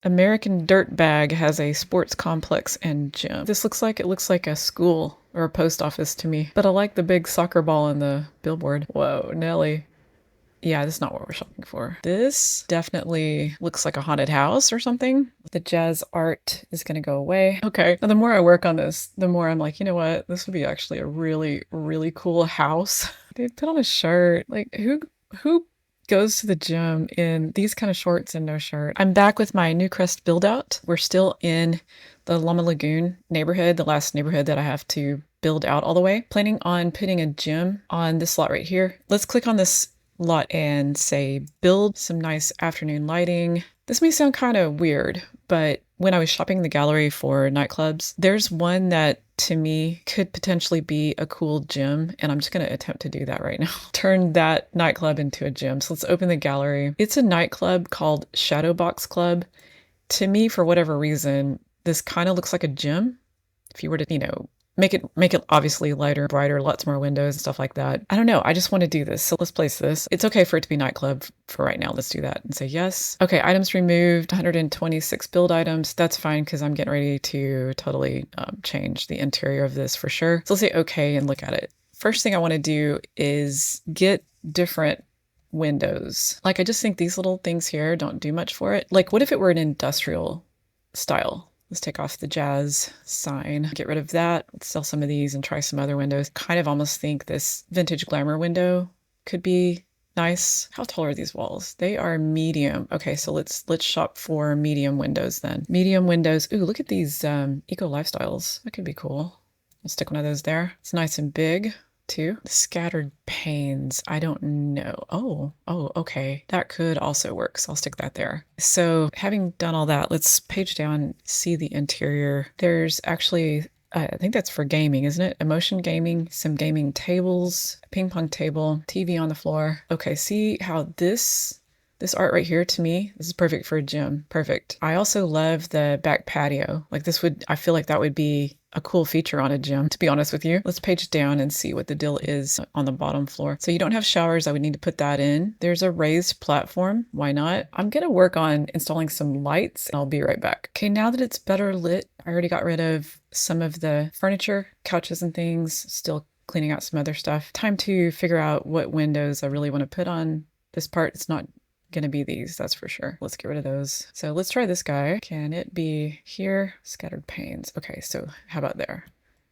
American Dirtbag has a sports complex and gym. This looks like a school or a post office to me, but I like the big soccer ball on the billboard. Whoa, Nelly. Yeah, this is not what we're shopping for. This definitely looks like a haunted house or something. The jazz art is gonna go away. Okay, now the more I work on this, the more I'm like, you know what? This would be actually a really, really cool house. Dude, put on a shirt. Like, who goes to the gym in these kind of shorts and no shirt? I'm back with my Newcrest Build-out. We're still in the Llama Lagoon neighborhood, the last neighborhood that I have to build out all the way. Planning on putting a gym on this lot right here. Let's click on this lot and say build some nice afternoon lighting. This may sound kind of weird, but when I was shopping the gallery for nightclubs, there's one that to me could potentially be a cool gym, and I'm just going to attempt to do that right now. Turn that nightclub into a gym. So let's open the gallery. It's a nightclub called Shadowbox Club. To me, for whatever reason, this kind of looks like a gym. If you were to, make it obviously lighter, brighter, lots more windows and stuff like that. I don't know. I just want to do this. So let's place this. It's okay for it to be nightclub for right now. Let's do that and say yes. Okay, items removed, 126 build items. That's fine because I'm getting ready to totally change the interior of this for sure. So let's say okay and look at it. First thing I want to do is get different windows. Like I just think these little things here don't do much for it. Like what if it were an industrial style? Let's take off the jazz sign, get rid of that. Let's sell some of these and try some other windows. Kind of almost think this vintage glamour window could be nice. How tall are these walls? They are medium. Okay, so let's shop for medium windows then. Medium windows. Ooh, look at these eco lifestyles. That could be cool. I'll stick one of those there. It's nice and big too. Scattered panes. I don't know. Oh, okay. That could also work. So I'll stick that there. So having done all that, let's page down, see the interior. There's actually, I think that's for gaming, isn't it? Emotion gaming, some gaming tables, ping pong table, TV on the floor. Okay, see how this art right here, to me, this is perfect for a gym. Perfect. I also love the back patio. Like I feel like that would be a cool feature on a gym, to be honest with you. Let's page down and see what the deal is on the bottom floor. So you don't have showers. I would need to put that in. There's a raised platform. Why not? I'm going to work on installing some lights. I'll be right back. Okay, now that it's better lit, I already got rid of some of the furniture, couches and things, still cleaning out some other stuff. Time to figure out what windows I really want to put on this part. It's not gonna be these, that's for sure. Let's get rid of those. So let's try this guy. Can it be here? Scattered panes. Okay, so how about there?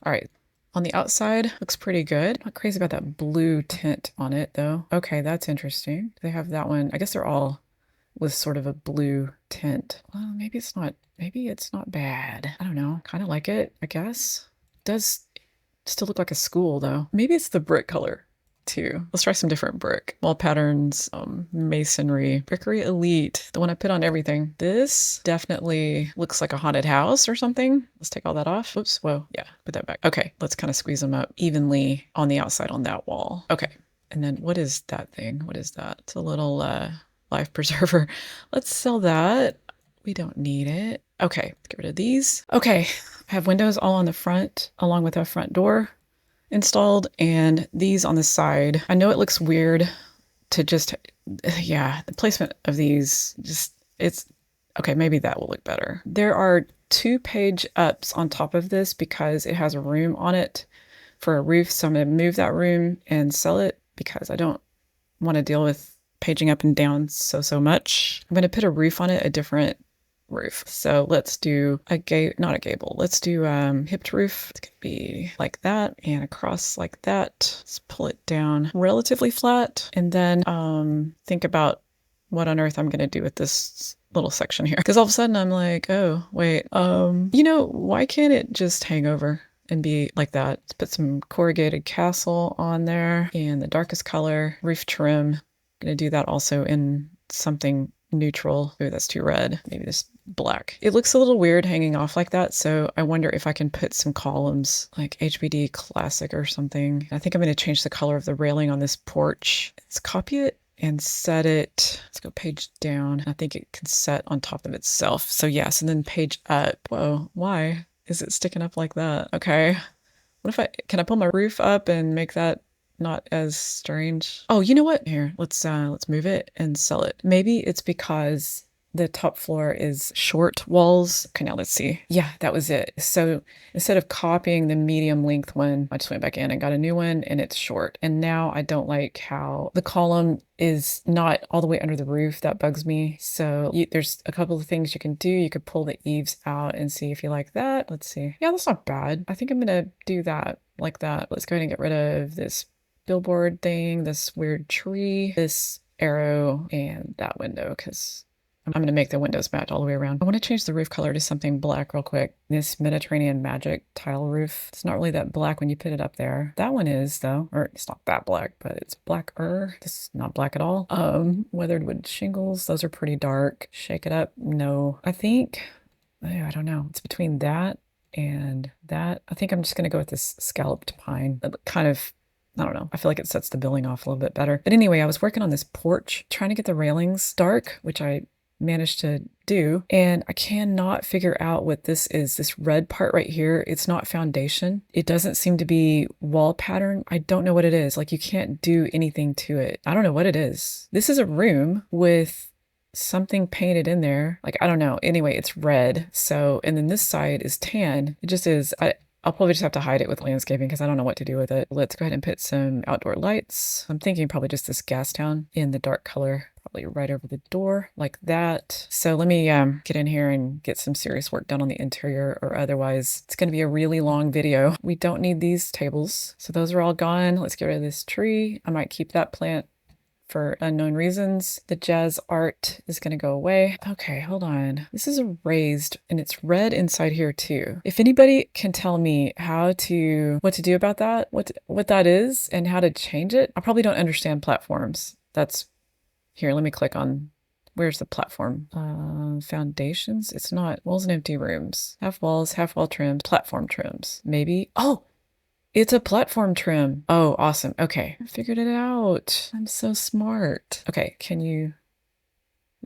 All right, on the outside, looks pretty good. Not crazy about that blue tint on it though. Okay, that's interesting. They have that one. I guess they're all with sort of a blue tint. Well, maybe it's not bad. I don't know, kind of like it, I guess. It does still look like a school though. Maybe it's the brick color too. Let's try some different brick. Wall patterns, masonry, Brickery Elite, the one I put on everything. This definitely looks like a haunted house or something. Let's take all that off. Oops, whoa, yeah, put that back. Okay, let's kind of squeeze them up evenly on the outside on that wall. Okay, and then what is that thing? What is that? It's a little life preserver. Let's sell that. We don't need it. Okay, let's get rid of these. Okay, I have windows all on the front along with a front door installed and these on the side. I know it looks weird to just, yeah, the placement of these it's okay. Maybe that will look better. There are 2 page ups on top of this because it has a room on it for a roof. So I'm going to move that room and sell it because I don't want to deal with paging up and down so much. I'm going to put a roof on it, a different roof. So let's do not a gable. Let's do hipped roof. It's gonna be like that and across like that. Let's pull it down relatively flat and then think about what on earth I'm gonna do with this little section here. Because all of a sudden I'm like, oh wait, why can't it just hang over and be like that? Let's put some corrugated castle on there in the darkest color. Roof trim. I'm gonna do that also in something neutral. Ooh, that's too red. Maybe this black. It looks a little weird hanging off like that, so I wonder if I can put some columns like HBD classic or something. I think I'm going to change the color of the railing on this porch. Let's copy it and set it. Let's go page down. I think it can set on top of itself. So yes, and then page up. Whoa, why is it sticking up like that? Okay. What if can I pull my roof up and make that not as strange? Oh, you know what? Here, let's move it and sell it. Maybe it's because the top floor is short walls. Okay, now let's see. Yeah, that was it. So instead of copying the medium length one, I just went back in and got a new one and it's short. And now I don't like how the column is not all the way under the roof. That bugs me. So there's a couple of things you can do. You could pull the eaves out and see if you like that. Let's see. Yeah, that's not bad. I think I'm gonna do that like that. Let's go ahead and get rid of this billboard thing, this weird tree, this arrow, and that window, because I'm going to make the windows match all the way around. I want to change the roof color to something black real quick. This Mediterranean magic tile roof. It's not really that black when you put it up there. That one is though, or it's not that black, but it's blacker. This is not black at all. Weathered wood shingles. Those are pretty dark. Shake it up. No, I think, I don't know. It's between that and that. I think I'm just going to go with this scalloped pine. That kind of, I don't know. I feel like it sets the building off a little bit better. But anyway, I was working on this porch, trying to get the railings dark, which I managed to do, and I cannot figure out what this is. This red part right here, it's not foundation. It doesn't seem to be wall pattern. I don't know what it is. Like, you can't do anything to it. I don't know what it is. This is a room with something painted in there. Like, I don't know. Anyway, it's red. So, and then this side is tan. It just is. I'll probably just have to hide it with landscaping because I don't know what to do with it. Let's go ahead and put some outdoor lights. I'm thinking probably just this gas town in the dark color, probably right over the door like that. So let me get in here and get some serious work done on the interior, or otherwise it's going to be a really long video. We don't need these tables. So those are all gone. Let's get rid of this tree. I might keep that plant for unknown reasons. The jazz art is going to go away. Okay, hold on. This is a raised and it's red inside here too. If anybody can tell me what to do about that, what that is and how to change it. I probably don't understand platforms. That's here. Let me click on, where's the platform? Foundations. It's not walls and empty rooms. Half walls, half wall trims, platform trims. Maybe. Oh, it's a platform trim. Oh, awesome. Okay. I figured it out. I'm so smart. Okay. You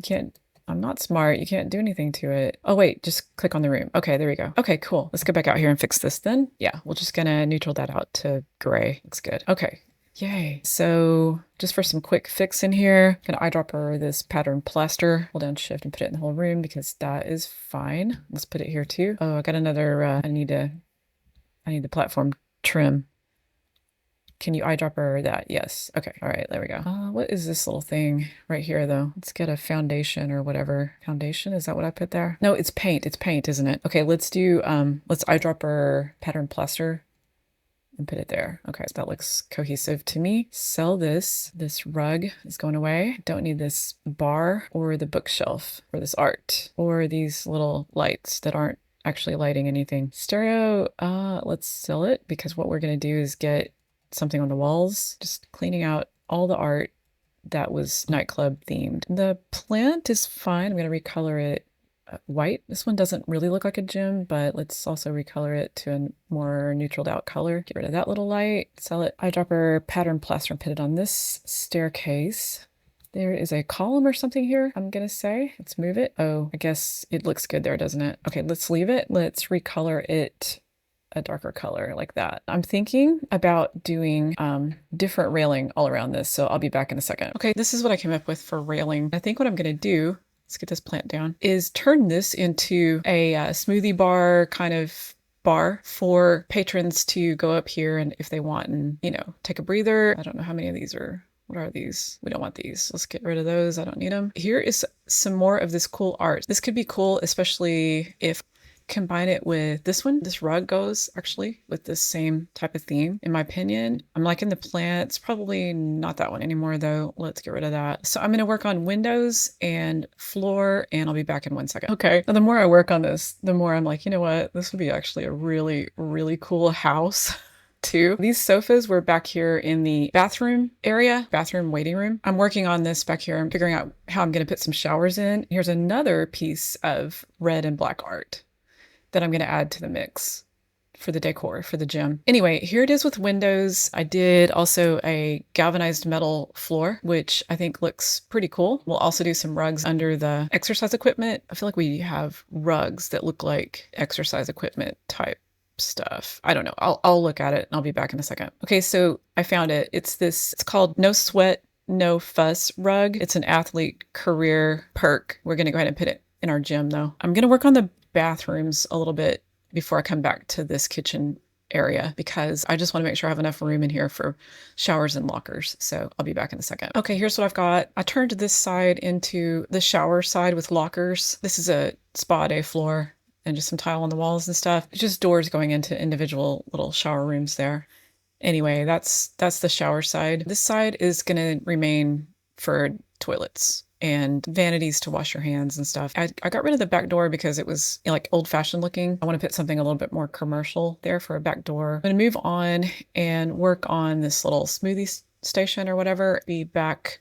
can't, I'm not smart. You can't do anything to it. Oh, wait, just click on the room. Okay, there we go. Okay, cool. Let's go back out here and fix this then. Yeah, we're just gonna neutral that out to gray. Looks good. Okay. Yay. So just for some quick fix in here, I'm gonna eyedropper this pattern plaster, hold down shift and put it in the whole room because that is fine. Let's put it here too. Oh, I got another, I need the platform trim. Can you eyedropper that? Yes. Okay. All right. There we go. What is this little thing right here though? Let's get a foundation or whatever. Foundation? Is that what I put there? No, it's paint. It's paint, isn't it? Okay. Let's do, let's eyedropper pattern plaster and put it there. Okay. So that looks cohesive to me. Sell this. This rug is going away. Don't need this bar or the bookshelf or this art or these little lights that aren't actually lighting anything. Stereo, let's sell it because what we're going to do is get something on the walls, just cleaning out all the art that was nightclub themed. The plant is fine. I'm going to recolor it white. This one doesn't really look like a gym, but let's also recolor it to a more neutraled out color. Get rid of that little light, sell it. Eyedropper pattern plaster and put it on this staircase. There is a column or something here, I'm gonna say. Let's move it. Oh, I guess it looks good there, doesn't it? Okay, let's leave it. Let's recolor it a darker color like that. I'm thinking about doing different railing all around this, so I'll be back in a second. Okay, this is what I came up with for railing. I think what I'm gonna do, let's get this plant down, is turn this into a smoothie bar kind of bar for patrons to go up here and if they want and, you know, take a breather. I don't know how many of these are. What are these? We don't want these. Let's get rid of those. I don't need them. Here is some more of this cool art. This could be cool, especially if combine it with this one. This rug goes actually with this same type of theme, in my opinion. I'm liking the plants. Probably not that one anymore though. Let's get rid of that. So I'm going to work on windows and floor and I'll be back in 1 second. Okay. Now the more I work on this, the more I'm like, you know what? This would be actually a really, really cool house. Too. These sofas were back here in the bathroom area, bathroom waiting room. I'm working on this back here. I'm figuring out how I'm going to put some showers in. Here's another piece of red and black art that I'm going to add to the mix for the decor for the gym. Anyway, here it is with windows. I did also a galvanized metal floor, which I think looks pretty cool. We'll also do some rugs under the exercise equipment. I feel like we have rugs that look like exercise equipment type stuff. I don't know. I'll look at it and I'll be back in a second. Okay, so I found it. It's called No Sweat no fuss rug. It's an athlete career perk. We're gonna go ahead and put it in our gym though. I'm gonna work on the bathrooms a little bit before I come back to this kitchen area because I just want to make sure I have enough room in here for showers and lockers. So I'll be back in a second. Okay, here's what I've got. I turned this side into the shower side with lockers. This is a spa day floor and just some tile on the walls and stuff. It's just doors going into individual little shower rooms there. Anyway, that's the shower side. This side is gonna remain for toilets and vanities to wash your hands and stuff. I got rid of the back door because it was, you know, like old-fashioned looking. I want to put something a little bit more commercial there for a back door. I'm going to move on and work on this little smoothie station or whatever. Be back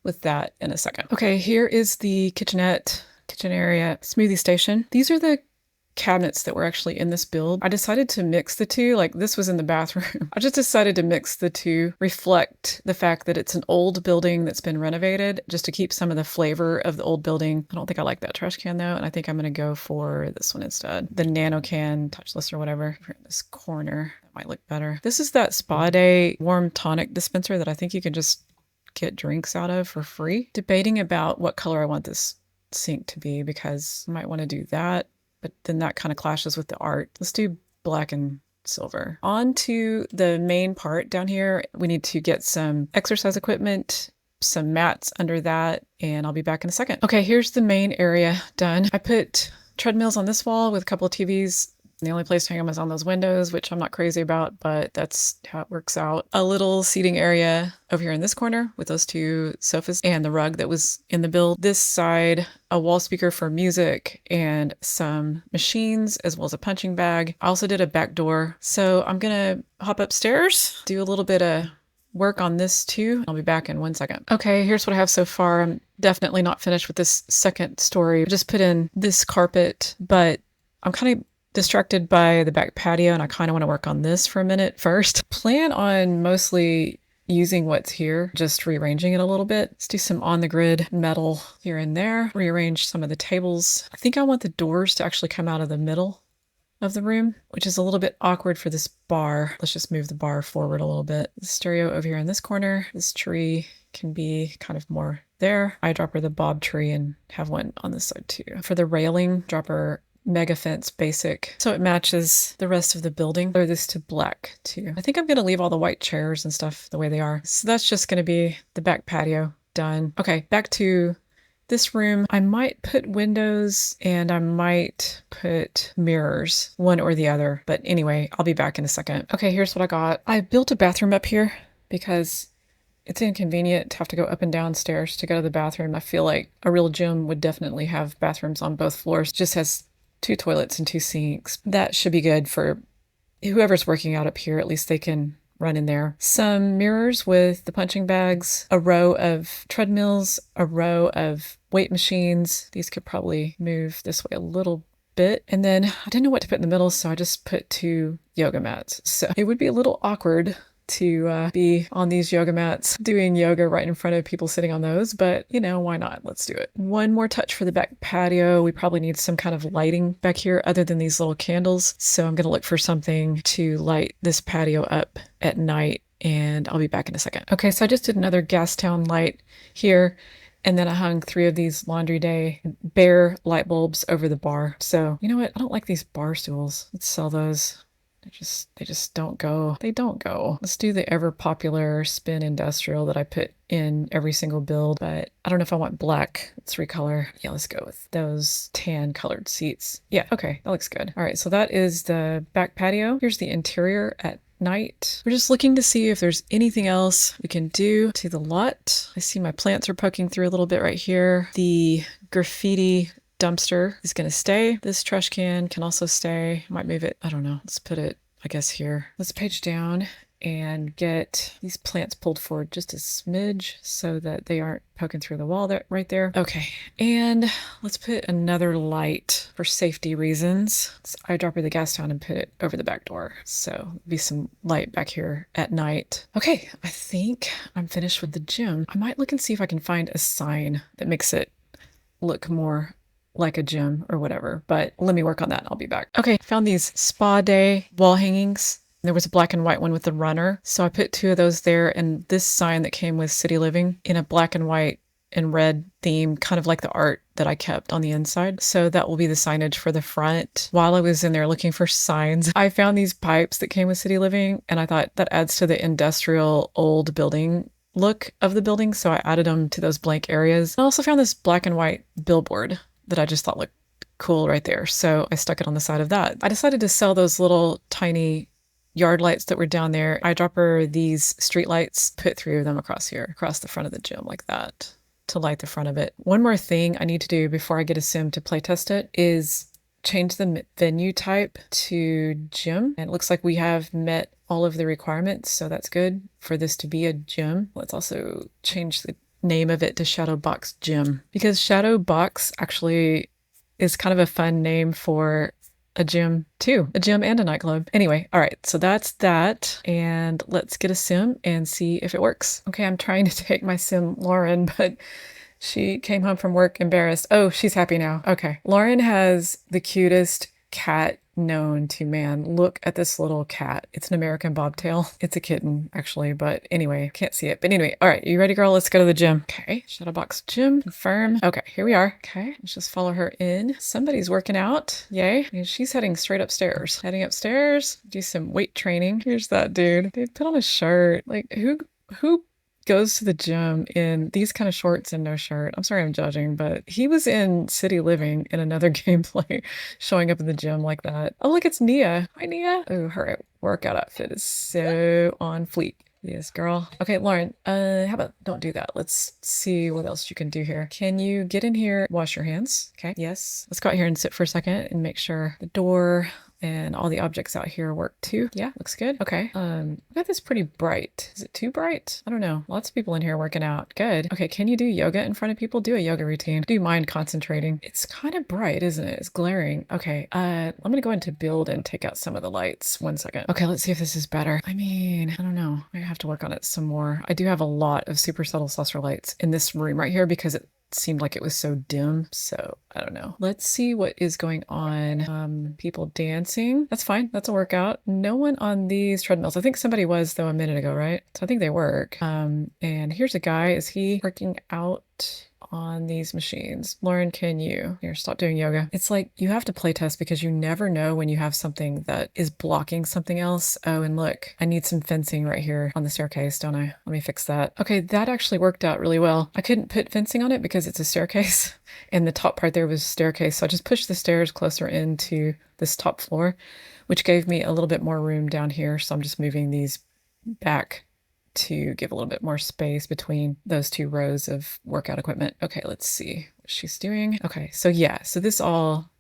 with that in a second. Okay, here is the kitchen area smoothie station. These are the cabinets that were actually in this build. I decided to mix the two. Like, this was in the bathroom. I just decided to mix the two, reflect the fact that it's an old building that's been renovated, just to keep some of the flavor of the old building. I don't think I like that trash can though, and I think I'm gonna go for this one instead. The nano can, touchless or whatever. Here in this corner, that might look better. This is that Spa Day warm tonic dispenser that I think you can just get drinks out of for free. Debating about what color I want this sink to be because I might want to do that, but then that kind of clashes with the art. Let's do black and silver. On to the main part down here. We need to get some exercise equipment, some mats under that, and I'll be back in a second. Okay, here's the main area done. I put treadmills on this wall with a couple of TVs. The only place to hang them is on those windows, which I'm not crazy about, but that's how it works out. A little seating area over here in this corner with those two sofas and the rug that was in the build. This side, a wall speaker for music and some machines, as well as a punching bag. I also did a back door. So I'm gonna hop upstairs, do a little bit of work on this too. I'll be back in 1 second. Okay, here's what I have so far. I'm definitely not finished with this second story. I just put in this carpet, but I'm kind of distracted by the back patio and I kind of want to work on this for a minute first. Plan on mostly using what's here, just rearranging it a little bit. Let's do some on the grid metal here and there. Rearrange some of the tables. I think I want the doors to actually come out of the middle of the room, which is a little bit awkward for this bar. Let's just move the bar forward a little bit. The stereo over here in this corner. This tree can be kind of more there. Eyedropper the bob tree and have one on this side too. For the railing, dropper Mega Fence Basic, so it matches the rest of the building. Color this to black too. I think I'm gonna leave all the white chairs and stuff the way they are. So that's just gonna be the back patio done. Okay, back to this room. I might put windows and I might put mirrors, one or the other. But anyway, I'll be back in a second. Okay, here's what I got. I built a bathroom up here because it's inconvenient to have to go up and down stairs to go to the bathroom. I feel like a real gym would definitely have bathrooms on both floors. It just has 2 toilets and 2 sinks. That should be good for whoever's working out up here. At least they can run in there. Some mirrors with the punching bags, a row of treadmills, a row of weight machines. These could probably move this way a little bit. And then I didn't know what to put in the middle, so I just put 2 yoga mats. So it would be a little awkward to be on these yoga mats doing yoga right in front of people sitting on those, but you know, why not? Let's do it. One more touch for the back patio. We probably need some kind of lighting back here other than these little candles. So I'm gonna look for something to light this patio up at night and I'll be back in a second. Okay, so I just did another Gastown light here. And then I hung 3 of these Laundry Day bare light bulbs over the bar. So you know what? I don't like these bar stools. Let's sell those. They just don't go. They don't go. Let's do the ever popular spin industrial that I put in every single build, but I don't know if I want black. Let's recolor. Yeah, let's go with those tan colored seats. Yeah, okay, that looks good. All right, so that is the back patio. Here's the interior at night. We're just looking to see if there's anything else we can do to the lot. I see my plants are poking through a little bit right here. The graffiti dumpster is going to stay. This trash can can also stay. Might move it. I don't know. Let's put it, I guess, here. Let's page down and get these plants pulled forward just a smidge so that they aren't poking through the wall there, right there. Okay, and let's put another light for safety reasons. So I drop the gas down and put it over the back door. So be some light back here at night. Okay, I think I'm finished with the gym. I might look and see if I can find a sign that makes it look more like a gym or whatever, but let me work on that. I'll be back. Okay, found these Spa Day wall hangings. There was a black and white one with the runner. So I put 2 of those there, and this sign that came with City Living in a black and white and red theme, kind of like the art that I kept on the inside. So that will be the signage for the front. While I was in there looking for signs, I found these pipes that came with City Living, and I thought that adds to the industrial old building look of the building. So I added them to those blank areas. I also found this black and white billboard that I just thought looked cool right there. So I stuck it on the side of that. I decided to sell those little tiny yard lights that were down there. Eyedropper these street lights, put 3 of them across here, across the front of the gym like that, to light the front of it. One more thing I need to do before I get a sim to play test it is change the venue type to gym. And it looks like we have met all of the requirements, so that's good for this to be a gym. Let's also change the name of it to Shadowbox Gym, because Shadowbox actually is kind of a fun name for a gym too, a gym and a nightclub. Anyway, all right, so that's that, and let's get a sim and see if it works. Okay, I'm trying to take my sim Lauren, but she came home from work embarrassed. Oh, she's happy now. Okay, Lauren has the cutest cat known to man. Look at this little cat. It's an American bobtail. It's a kitten, actually, but anyway, can't see it. But anyway, all right, you ready, girl? Let's go to the gym. Okay, Shadowbox Gym, confirm. Okay, here we are. Okay, let's just follow her in. Somebody's working out. Yay. And she's heading straight upstairs. Heading upstairs, do some weight training. Here's that dude. Dude, put on a shirt. Like, who goes to the gym in these kind of shorts and no shirt? I'm sorry I'm judging, but he was in City Living in another gameplay, showing up in the gym like that. Oh, look, it's Nia. Hi, Nia. Oh, her workout outfit is so on fleek. Yes, girl. Okay, Lauren, how about don't do that? Let's see what else you can do here. Can you get in here, wash your hands? Okay, yes. Let's go out here and sit for a second and make sure the door and all the objects out here work too. Yeah, looks good. Okay. I got this pretty bright. Is it too bright? I don't know. Lots of people in here working out. Good. Okay, can you do yoga in front of people? Do a yoga routine. Do you mind concentrating? It's kind of bright, isn't it? It's glaring. Okay, I'm gonna go into build and take out some of the lights. 1 second. Okay, let's see if this is better. I mean, I don't know. I have to work on it some more. I do have a lot of super subtle saucer lights in this room right here because it seemed like it was so dim, so I don't know. Let's see what is going on. People dancing. That's fine. That's a workout. No one on these treadmills. I think somebody was though a minute ago, right? So I think they work. And here's a guy. Is he working out on these machines? Lauren, can you here stop doing yoga? It's like you have to play test because you never know when you have something that is blocking something else. Oh, and look, I need some fencing right here on the staircase, don't I? Let me fix that. Okay, that actually worked out really well. I couldn't put fencing on it because it's a staircase and the top part there was staircase, so I just pushed the stairs closer into this top floor, which gave me a little bit more room down here. So I'm just moving these back to give a little bit more space between those 2 rows of workout equipment. Okay, let's see what she's doing. Okay, so yeah, so this all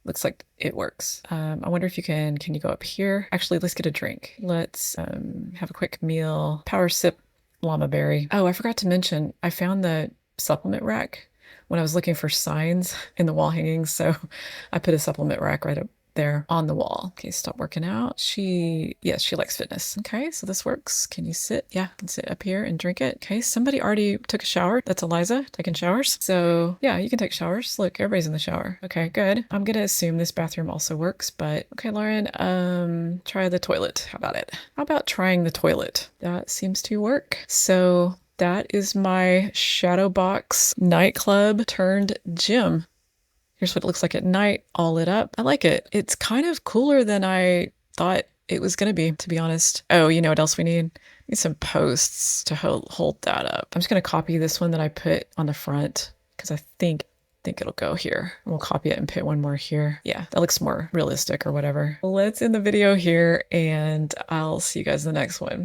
looks like it works. I wonder if you can you go up here? Actually, let's get a drink. Let's have a quick meal. Power sip llama berry. Oh, I forgot to mention, I found the supplement rack when I was looking for signs in the wall hangings. So I put a supplement rack right up there on the wall. Okay, stop working out. Yes, she likes fitness. Okay, so this works. Can you sit? Yeah, I can sit up here and drink it. Okay, somebody already took a shower. That's Eliza taking showers. So yeah, you can take showers. Look, everybody's in the shower. Okay, good. I'm gonna assume this bathroom also works, but okay, Lauren, try the toilet. How about it? How about trying the toilet? That seems to work. So that is my Shadowbox nightclub turned gym. Here's what it looks like at night, all lit up. I like it. It's kind of cooler than I thought it was going to be honest. Oh, you know what else we need? We need some posts to hold that up. I'm just going to copy this one that I put on the front because I think it'll go here. We'll copy it and put one more here. Yeah, that looks more realistic or whatever. Let's end the video here and I'll see you guys in the next one.